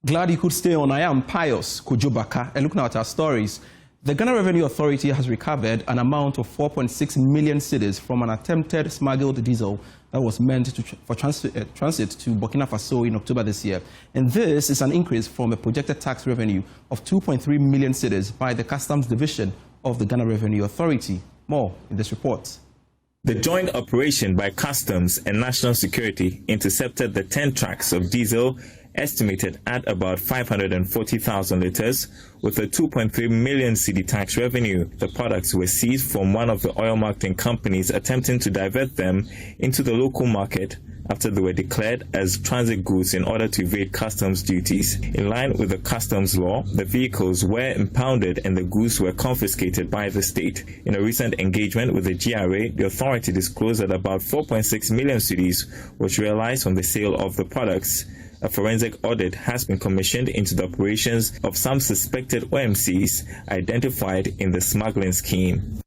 Glad you could stay on. I am Pius Kujubaka, and looking at our stories. The Ghana Revenue Authority has recovered an amount of 4.6 million cedis from an attempted smuggled diesel that was meant for transit to Burkina Faso in October this year. And this is an increase from a projected tax revenue of 2.3 million cedis by the Customs Division of the Ghana Revenue Authority. More in this report. The joint operation by Customs and National Security intercepted the 10 trucks of diesel estimated at about 540,000 litres with a 2.3 million cedi tax revenue. The products were seized from one of the oil marketing companies attempting to divert them into the local market after they were declared as transit goods in order to evade customs duties. In line with the customs law, the vehicles were impounded and the goods were confiscated by the state. In a recent engagement with the GRA, the authority disclosed that about 4.6 million cedis was realized from the sale of the products. A forensic audit has been commissioned into the operations of some suspected OMCs identified in the smuggling scheme.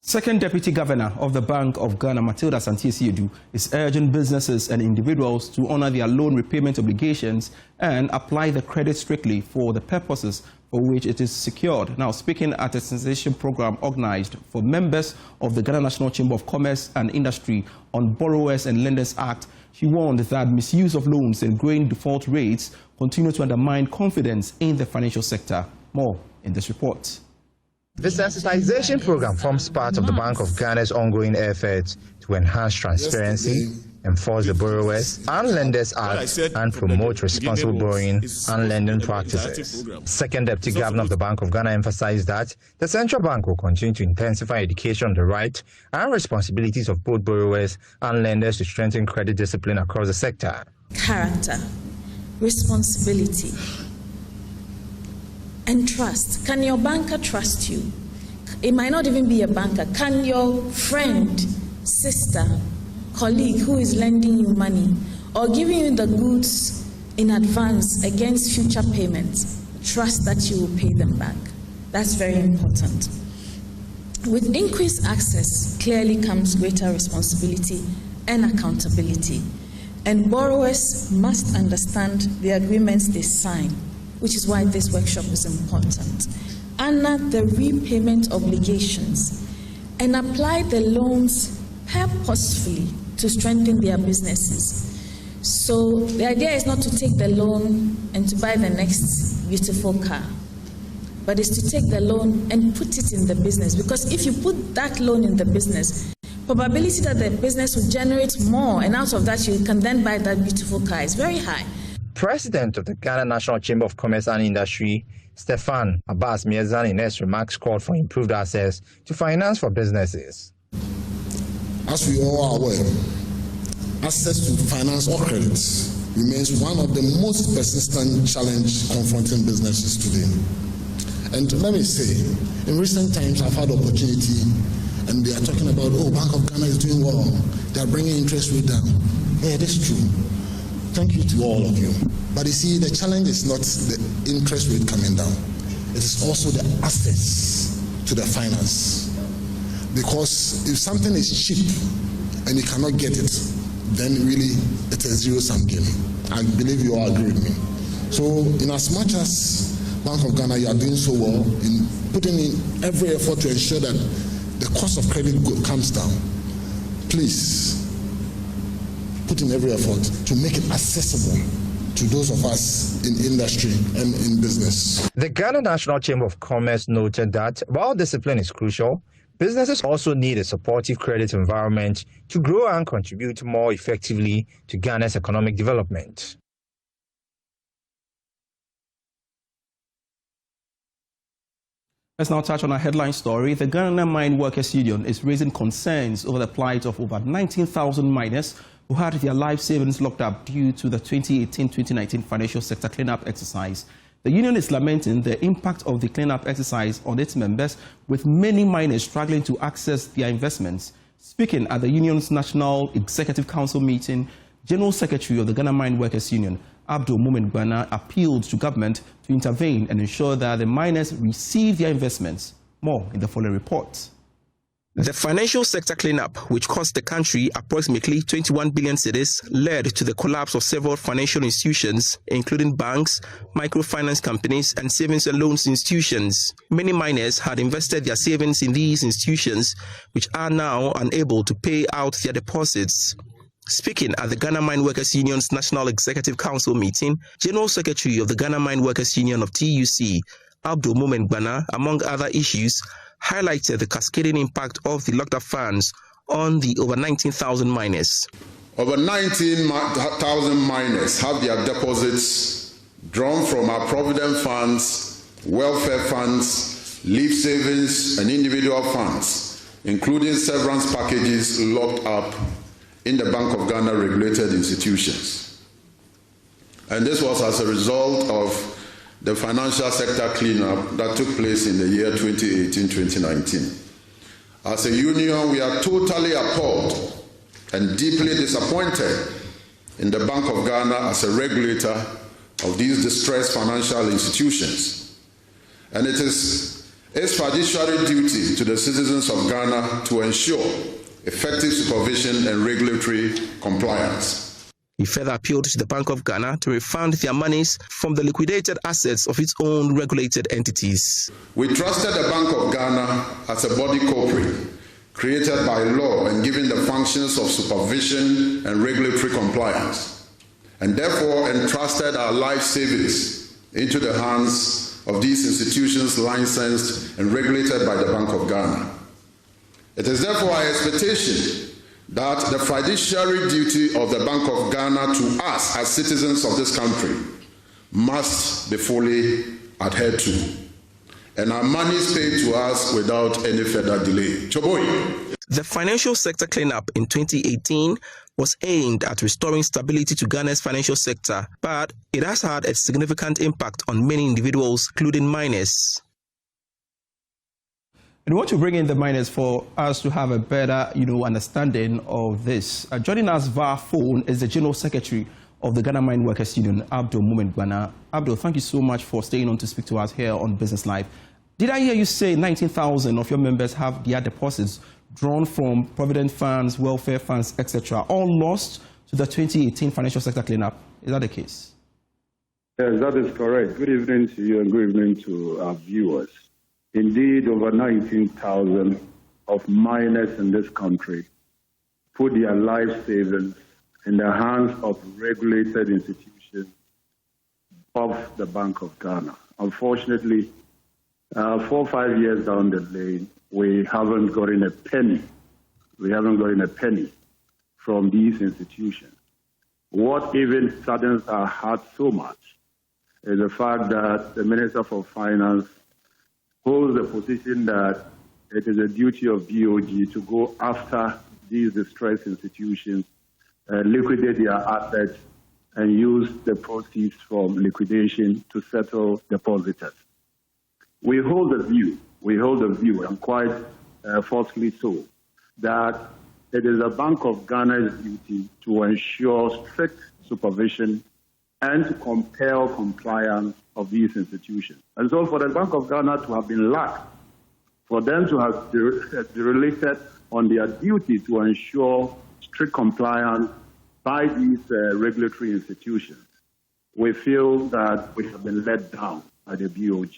Second Deputy Governor of the Bank of Ghana, Matilda Santiesiedu, is urging businesses and individuals to honor their loan repayment obligations and apply the credit strictly for the purposes for which it is secured. Now, speaking at a sensation program organized for members of the Ghana National Chamber of Commerce and Industry on Borrowers and Lenders Act, she warned that misuse of loans and growing default rates continue to undermine confidence in the financial sector. More in this report. The sensitization program forms part of the Bank of Ghana's ongoing efforts to enhance transparency, enforce the Borrowers and Lenders Act, and promote responsible borrowing and lending practices. Second Deputy Governor of the Bank of Ghana emphasized that the central bank will continue to intensify education on the right and responsibilities of both borrowers and lenders to strengthen credit discipline across the sector. Character, responsibility, and trust. Can your banker trust you? It might not even be a banker. Can your friend, sister, colleague who is lending you money or giving you the goods in advance against future payments trust that you will pay them back? That's very important. With increased access clearly comes greater responsibility and accountability. And borrowers must understand the agreements they sign, which is why this workshop is important. Honor the repayment obligations and apply the loans purposefully to strengthen their businesses. So the idea is not to take the loan and to buy the next beautiful car, but is to take the loan and put it in the business. Because if you put that loan in the business, probability that the business will generate more and out of that you can then buy that beautiful car is very high. President of the Ghana National Chamber of Commerce and Industry, Stefan Abbas Miazan, in his remarks called for improved access to finance for businesses. As we all are aware, access to finance or credit remains one of the most persistent challenges confronting businesses today. And let me say, in recent times I've had opportunity and they are talking about, oh, Bank of Ghana is doing well, they are bringing interest rate down. Yeah, that's true. Thank you to all of you. But you see, the challenge is not the interest rate coming down. It is also the access to the finance. Because if something is cheap and you cannot get it, then really it's a zero-sum game. I believe you all agree with me. So in as much as Bank of Ghana, you are doing so well in putting in every effort to ensure that the cost of credit comes down, please put in every effort to make it accessible to those of us in industry and in business. The Ghana National Chamber of Commerce noted that while discipline is crucial, businesses also need a supportive credit environment to grow and contribute more effectively to Ghana's economic development. Let's now touch on our headline story. The Ghana Mine Workers Union is raising concerns over the plight of over 19,000 miners who had their life savings locked up due to the 2018-2019 financial sector cleanup exercise. The union is lamenting the impact of the cleanup exercise on its members, with many miners struggling to access their investments. Speaking at the union's National Executive Council meeting, General Secretary of the Ghana Mine Workers Union, Abdul Mumin Gbana, appealed to government to intervene and ensure that the miners receive their investments. More in the following report. The financial sector cleanup, which cost the country approximately 21 billion cedis, led to the collapse of several financial institutions, including banks, microfinance companies, and savings and loans institutions. Many miners had invested their savings in these institutions, which are now unable to pay out their deposits. Speaking at the Ghana Mine Workers Union's National Executive Council meeting, General Secretary of the Ghana Mine Workers Union of TUC, Abdul Moment Gbana, among other issues, highlighted the cascading impact of the locked-up funds on the over 19,000 miners. Over 19,000 miners have their deposits drawn from our provident funds, welfare funds, leave savings, and individual funds, including severance packages locked up in the Bank of Ghana regulated institutions. And this was as a result of the financial sector cleanup that took place in the year 2018-2019. As a union, we are totally appalled and deeply disappointed in the Bank of Ghana as a regulator of these distressed financial institutions. And it is its fiduciary duty to the citizens of Ghana to ensure effective supervision and regulatory compliance. He further appealed to the Bank of Ghana to refund their monies from the liquidated assets of its own regulated entities. We trusted the Bank of Ghana as a body corporate created by law and given the functions of supervision and regulatory compliance, and therefore entrusted our life savings into the hands of these institutions licensed and regulated by the Bank of Ghana. It is therefore our expectation that the fiduciary duty of the Bank of Ghana to us as citizens of this country must be fully adhered to, and our money is paid to us without any further delay. Choboi. The financial sector cleanup in 2018 was aimed at restoring stability to Ghana's financial sector, but it has had a significant impact on many individuals, including miners. We want to bring in the miners for us to have a better, understanding of this. Joining us via phone is the General Secretary of the Ghana Mine Workers Union, Abdul Moment Gbana. Abdul, thank you so much for staying on to speak to us here on Business Live. Did I hear you say 19,000 of your members have their deposits drawn from provident funds, welfare funds, etc., all lost to the 2018 financial sector cleanup? Is that the case? Yes, that is correct. Good evening to you and good evening to our viewers. Indeed, over 19,000 of miners in this country put their life savings in the hands of regulated institutions of the Bank of Ghana. Unfortunately, 4 or 5 years down the lane, we haven't gotten a penny. We haven't gotten a penny from these institutions. What even saddens our heart so much is the fact that the Minister for Finance holds the position that it is a duty of BoG to go after these distressed institutions, liquidate their assets, and use the proceeds from liquidation to settle depositors. We hold the view, and quite forcefully so, that it is the Bank of Ghana's duty to ensure strict supervision and to compel compliance of these institutions. And so for the Bank of Ghana to have been lax, for them to have derelict on their duty to ensure strict compliance by these regulatory institutions, we feel that we have been let down by the BoG.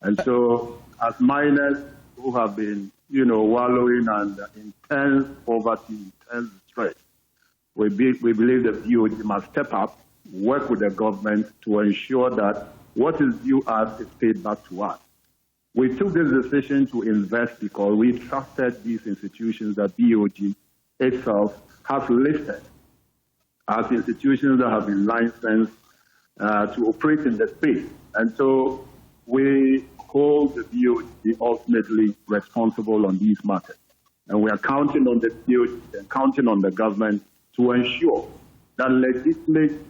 And so as miners who have been, wallowing under intense poverty, intense stress, we believe the BoG must step up, work with the government to ensure that what is due us is paid back to us. We took this decision to invest because we trusted these institutions that BoG itself has listed as institutions that have been licensed to operate in the space. And so we hold the BoG ultimately responsible on these matters. And we are counting on the BoG and counting on the government to ensure that legitimate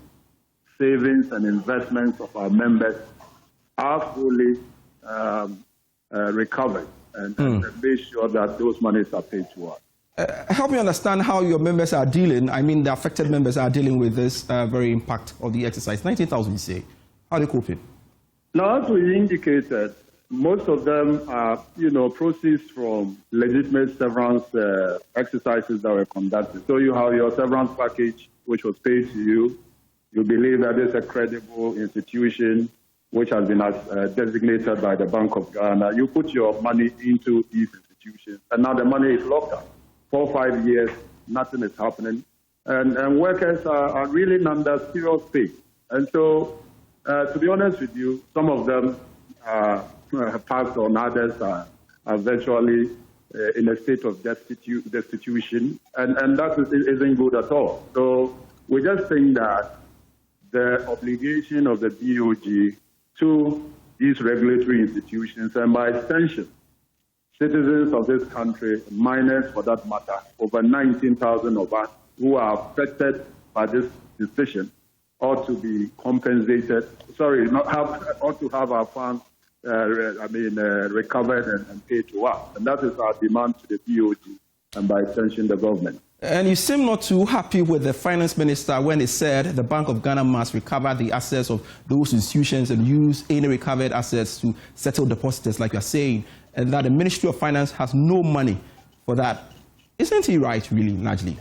savings and investments of our members are fully recovered and make sure that those monies are paid to us. Help me understand how your members are dealing, the affected members are dealing with this very impact of the exercise. 19,000, you say. How are they coping? Now, as we indicated, most of them are, proceeds from legitimate severance exercises that were conducted. So you have your severance package, which was paid to you. You believe that it's a credible institution, which has been designated by the Bank of Ghana. You put your money into these institutions, and now the money is locked up. 4 or 5 years, nothing is happening. And workers are really under serious pain. And so, to be honest with you, some of them have passed on, others are virtually in a state of destitution, and that isn't good at all. So we just think that the obligation of the BoG to these regulatory institutions, and by extension, citizens of this country, minors for that matter, over 19,000 of us who are affected by this decision, ought to be compensated. Ought to have our funds recovered and paid to us. And that is our demand to the BoG and by extension the government. And you seem not too happy with the finance minister when he said the Bank of Ghana must recover the assets of those institutions and use any recovered assets to settle depositors, like you're saying, and that the Ministry of Finance has no money for that. Isn't he right, really, largely?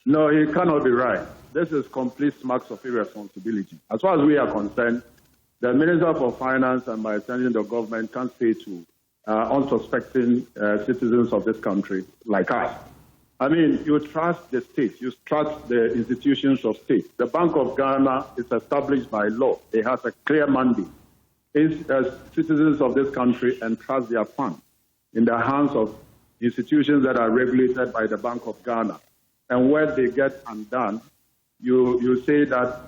No, he cannot be right. This is complete smacks of irresponsibility. As far as we are concerned, the Minister for Finance and by extension the government can't say to unsuspecting citizens of this country like us. I mean, you trust the state, you trust the institutions of state. The Bank of Ghana is established by law. It has a clear mandate. Citizens of this country entrust their funds in the hands of institutions that are regulated by the Bank of Ghana. And where they get undone, you say that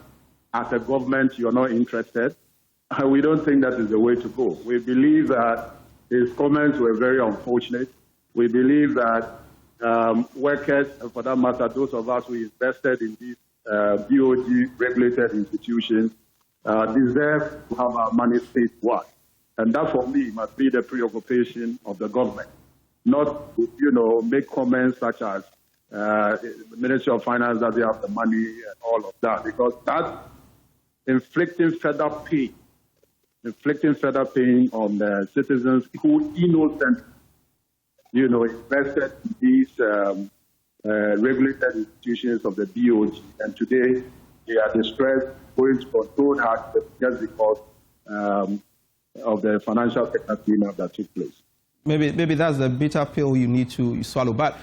as a government you're not interested. We don't think that is the way to go. We believe that his comments were very unfortunate. We believe that workers, and for that matter, those of us who invested in these BoG regulated institutions, deserve to have our money paid to us. And that, for me, must be the preoccupation of the government, not, make comments such as the Ministry of Finance doesn't have the money and all of that, because that's inflicting further pain on the citizens who innocently, invested in these regulated institutions of the BoG, and today they are distressed, going to control hardship just because of the financial sector cleanup that took place. Maybe that's the bitter pill you need to swallow. But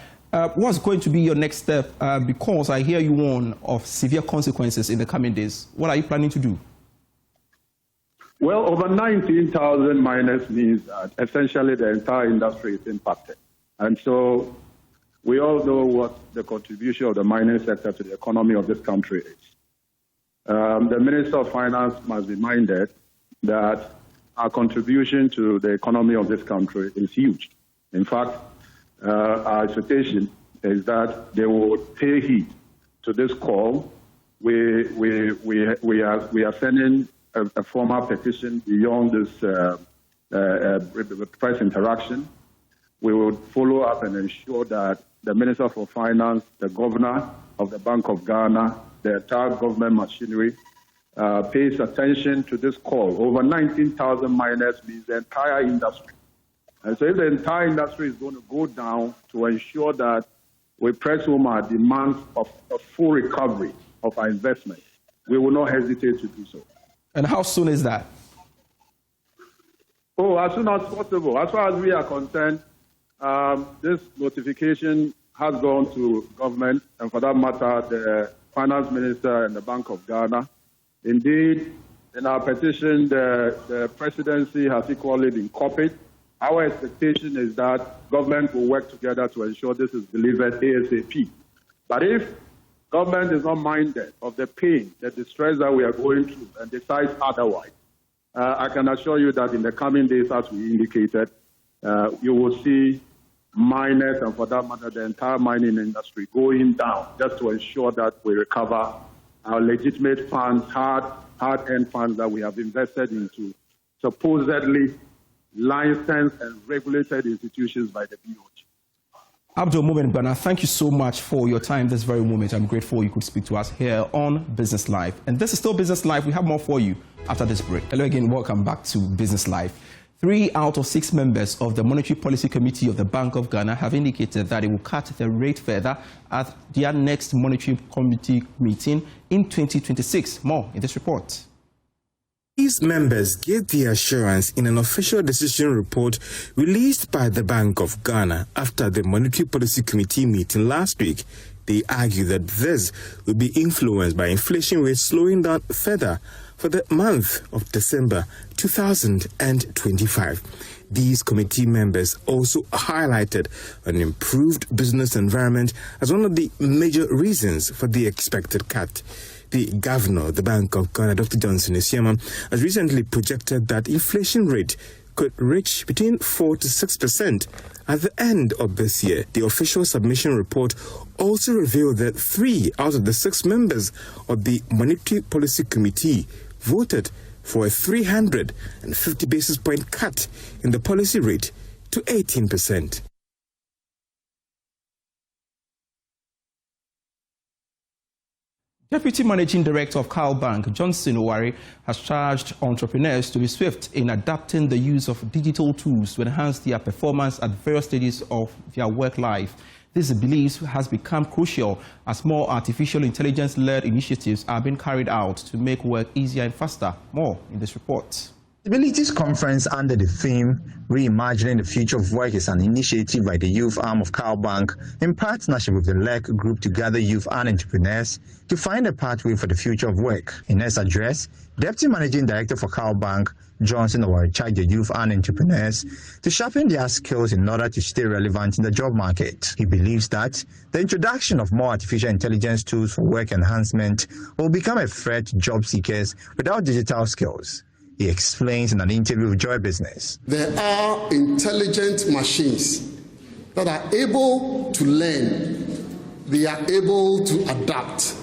what's going to be your next step? Because I hear you warn of severe consequences in the coming days. What are you planning to do? Well, over 19,000 miners means that essentially the entire industry is impacted. And so we all know what the contribution of the mining sector to the economy of this country is. The Minister of Finance must be minded that our contribution to the economy of this country is huge. In fact, our expectation is that they will pay heed to this call. We are sending a formal petition beyond this press interaction. We will follow up and ensure that the Minister for Finance, the Governor of the Bank of Ghana, the entire government machinery pays attention to this call. Over 19,000 miners means the entire industry. And so if the entire industry is going to go down to ensure that we press home our demands of a full recovery of our investment, we will not hesitate to do so. And how soon is that? Oh, as soon as possible. As far as we are concerned, this notification has gone to government, and for that matter, the Finance Minister and the Bank of Ghana. Indeed, in our petition, the presidency has equally been copied. Our expectation is that government will work together to ensure this is delivered ASAP. But if government is not minded of the pain, the distress that we are going through, and decides otherwise, I can assure you that in the coming days, as we indicated, you will see miners, and for that matter, the entire mining industry going down just to ensure that we recover our legitimate funds, hard-earned funds that we have invested into supposedly licensed and regulated institutions by the BoG. Abdul Moment Bana, thank you so much for your time this very moment. I'm grateful you could speak to us here on Business Live. And this is still Business Live. We have more for you after this break. Hello again, welcome back to Business Live. 3 out of 6 members of the Monetary Policy Committee of the Bank of Ghana have indicated that it will cut the rate further at their next Monetary Committee meeting in 2026. More in this report. These members gave the assurance in an official decision report released by the Bank of Ghana after the Monetary Policy Committee meeting last week. They argue that this will be influenced by inflation rates slowing down further for the month of December 2025. These committee members also highlighted an improved business environment as one of the major reasons for the expected cut. The governor of the Bank of Ghana, Dr. Johnson Esiaman, has recently projected that inflation rate could reach between 4 to 6% at the end of this year. The official submission report also revealed that 3 out of the 6 members of the Monetary Policy Committee voted for a 350 basis point cut in the policy rate to 18%. Deputy Managing Director of Carl Bank, Johnson Owari, has charged entrepreneurs to be swift in adapting the use of digital tools to enhance their performance at various stages of their work life. This, he believes, has become crucial as more artificial intelligence-led initiatives are being carried out to make work easier and faster. More in this report. Abilities Conference under the theme Reimagining the Future of Work is an initiative by the youth arm of Carl Bank in partnership with the LEC Group to gather youth and entrepreneurs to find a pathway for the future of work. In his address, Deputy Managing Director for Carl Bank, Johnson Owari, charged the youth and entrepreneurs to sharpen their skills in order to stay relevant in the job market. He believes that the introduction of more artificial intelligence tools for work enhancement will become a threat to job seekers without digital skills. He explains in an interview with Joy Business. There are intelligent machines that are able to learn. They are able to adapt.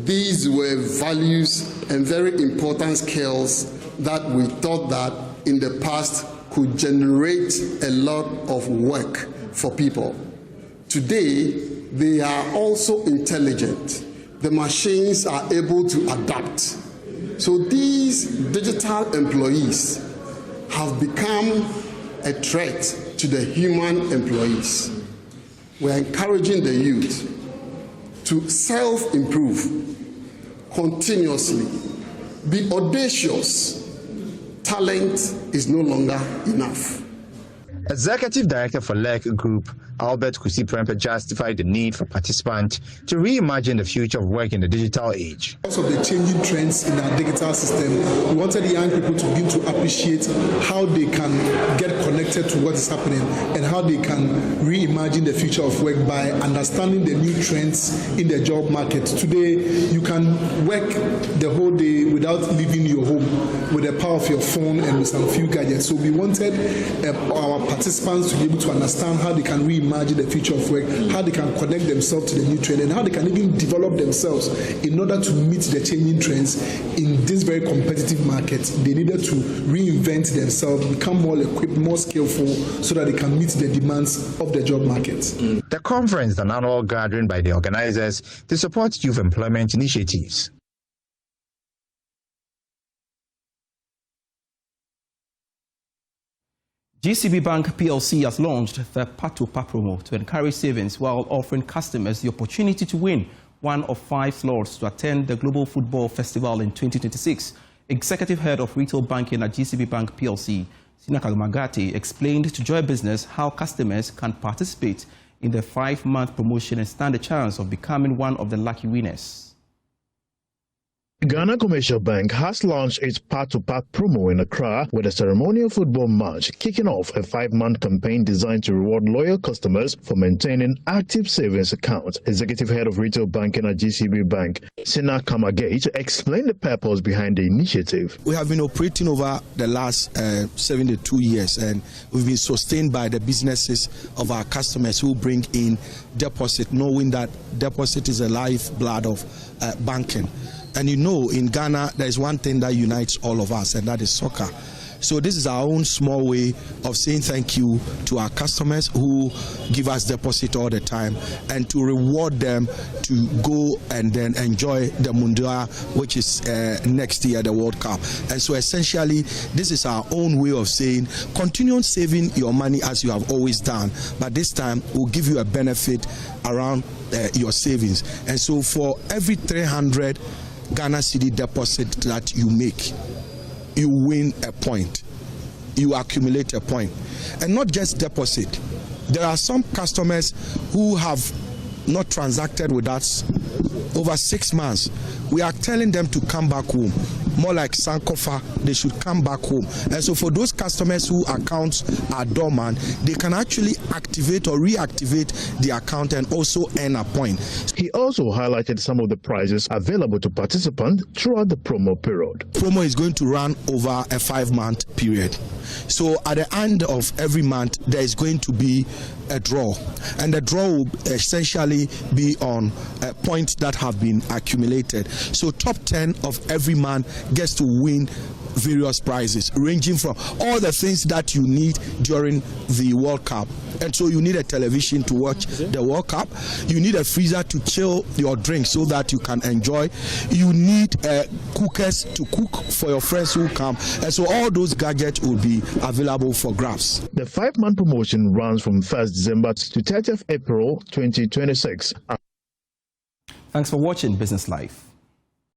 These were values and very important skills that we thought that in the past could generate a lot of work for people. Today, they are also intelligent. The machines are able to adapt. So these digital employees have become a threat to the human employees. We're encouraging the youth to self-improve continuously, be audacious. Talent is no longer enough. Executive Director for LEC Group, Albert Kusi-Prempe, justified the need for participants to reimagine the future of work in the digital age. Because of the changing trends in our digital system, we wanted the young people to begin to appreciate how they can get connected to what is happening and how they can reimagine the future of work by understanding the new trends in the job market. Today, you can work the whole day without leaving your home with the power of your phone and with some few gadgets. So we wanted our participants to be able to understand how they can reimagine the future of work, how they can connect themselves to the new trend, and how they can even develop themselves in order to meet the changing trends in this very competitive market. They needed to reinvent themselves, become more equipped, more skillful, so that they can meet the demands of the job market. The conference is an annual gathering by the organizers to support youth employment initiatives. GCB Bank PLC has launched the Patopa promo to encourage savings while offering customers the opportunity to win one of 5 slots to attend the Global Football Festival in 2026. Executive Head of Retail Banking at GCB Bank PLC, Sinaka Magati, explained to Joy Business how customers can participate in the 5-month promotion and stand a chance of becoming one of the lucky winners. Ghana Commercial Bank has launched its Part-to-Part promo in Accra with a ceremonial football match kicking off a 5-month campaign designed to reward loyal customers for maintaining active savings accounts. Executive Head of Retail Banking at GCB Bank, Sina Kamagate, explained the purpose behind the initiative. We have been operating over the last 72 years, and we've been sustained by the businesses of our customers who bring in deposit, knowing that deposit is a lifeblood of banking. And you know, in Ghana, there is one thing that unites all of us, and that is soccer. So this is our own small way of saying thank you to our customers who give us deposit all the time, and to reward them to go and then enjoy the Mundial, which is next year, the World Cup. And so essentially, this is our own way of saying, continue saving your money as you have always done, but this time we'll give you a benefit around your savings. And so for every 300 Ghana cedi deposit that you make, you win a point, you accumulate a point. And not just deposit. There are some customers who have not transacted with us over 6 months. We are telling them to come back home. More like Sankofa, they should come back home. And so for those customers whose accounts are dormant, they can actually activate or reactivate the account and also earn a point. He also highlighted some of the prizes available to participants throughout the promo period. Promo is going to run over a 5-month period. So at the end of every month, there is going to be a draw, and the draw will essentially be on points that have been accumulated. So top 10 of every month gets to win various prizes, ranging from all the things that you need during the World Cup. And so you need a television to watch the World Cup. You need a freezer to chill your drink so that you can enjoy. You need cookers to cook for your friends who come. And so all those gadgets will be available for grabs. The 5-month promotion runs from 1st December to 30th April 2026. Thanks for watching Business Live.